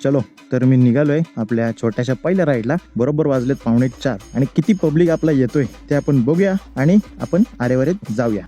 चलो तर मी निघालोय आपल्या छोट्याशा पहिल्या राईडला. बरोबर वाजलेत 3:45 आणि किती पब्लिक आपला येतोय ते आपण बघूया आणि आपण आरेवरेत जाऊया.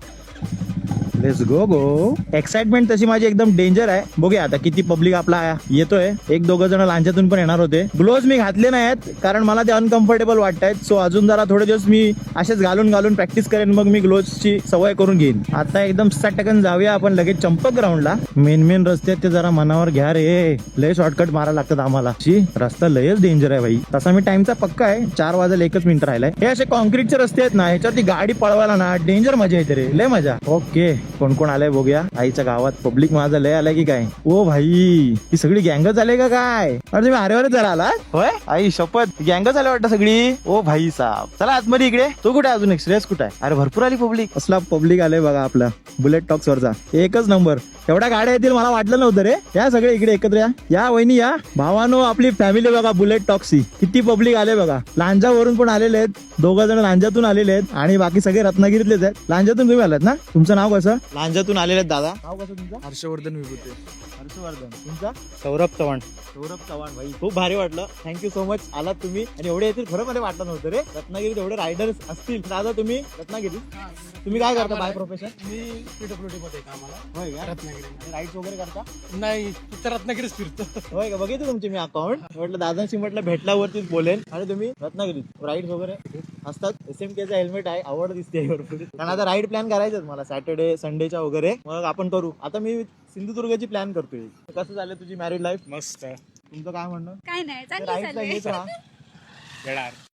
Let's go go. एक्साइटमेंट तशी माझी एकदम डेंजर आहे. बघूया आता किती पब्लिक आपला येतोय. एक दोघं जण लांजातून पण येणार होते. ग्लोव्ज मी घातले नाहीत कारण मला ते अनकम्फर्टेबल वाटतायत. सो अजून जरा थोडे दिवस मी असेच घालून प्रॅक्टिस करेन, मग मी ग्लोव्जची सवय करून घेईन. आता एकदम सटकन जाऊया आपण लगेच चंपक ग्राउंडला. मेन रस्ते ते जरा मनावर घ्या रे. लय शॉर्टकट मारा लागतात आम्हाला. रस्ता लयच डेंजर आहे भाई. तसा मी टाइमचा पक्का आहे. 4 वाजायला 1 मिनिट राहिलाय. हे असे कॉन्क्रीटचे रस्ते आहेत ना, ह्याच्यावरती गाडी पळवायला ना डेंजर मजा येते रे. लय मजा. ओके कोण कोण आलंय बघूया. आईच्या गावात पब्लिक माझं लय आलंय की काय. ओ भाई ही सगळी गँगच आले का काय. अरे तुम्ही आरेवरच जरा आला होय. आई शपथ गँगच आले वाटतं सगळी. ओ भाई साहेब चला आतमध्ये इकडे. तो कुठे अजून एक श्रेयस कुठे आहे. अरे भरपूर आली पब्लिक. असला पब्लिक आलंय बघा आपला बुलेट टॉक्स वरचा. एकच नंबर. एवढ्या गाड्या येतील मला वाटलं नव्हतं रे. या सगळे इकडे एकत्र या. या वहिनी या. भावानो आपली फॅमिली बघा बुलेट टॉक्सी. किती पब्लिक आले बघा. लांजावरून पण आलेले आहेत. 2 जण लांजातून आलेले आहेत आणि बाकी सगळे रत्नागिरीतलेच आहेत. लांजातून तुम्ही आलात ना. तुमचं नाव कसं. लांजातून आलेले आहेत दादा. नाव कसं तुमचं. हर्षवर्धन विभूते. हर्षवर्धन. तुमचा सौरभ चव्हाण. सौरभ चव्हाण. भाई खूप भारी वाटलं. थँक्यू सो मच आलात तुम्ही. आणि एवढे येतील खरं मला वाटलं नव्हतं रे. रत्नागिरीत एवढे रायडर्स असतील. दादा तुम्ही रत्नागिरी. तुम्ही काय करता बाय प्रोफेशन. मी पीडब्ल्यूडी मध्ये कामाला. होय का. रत्नागिरी. राईड्स वगैरे करता. नाही तिथं रत्नागिरीच फिरतो. होय का. बघितलं तुमचे मी अकाउंट. म्हटलं दादांशी म्हटलं भेटल्यावरतीच बोलेन. आणि तुम्ही रत्नागिरीत राईड्स वगैरे असतात. SMKचं हेल्मेट आहे. आवड दिसते भरपूर. कारण आता राईड प्लॅन करायचं मला सॅटर्डे संडेच्या वगैरे. मग आपण करू. आता मी सिंधुदुर्गची प्लॅन करतोय. कसं झालं तुझी मॅरिड लाईफ. मस्त. तुमचं काय म्हणणं. काय नाही राईडला येत राहा. येणार.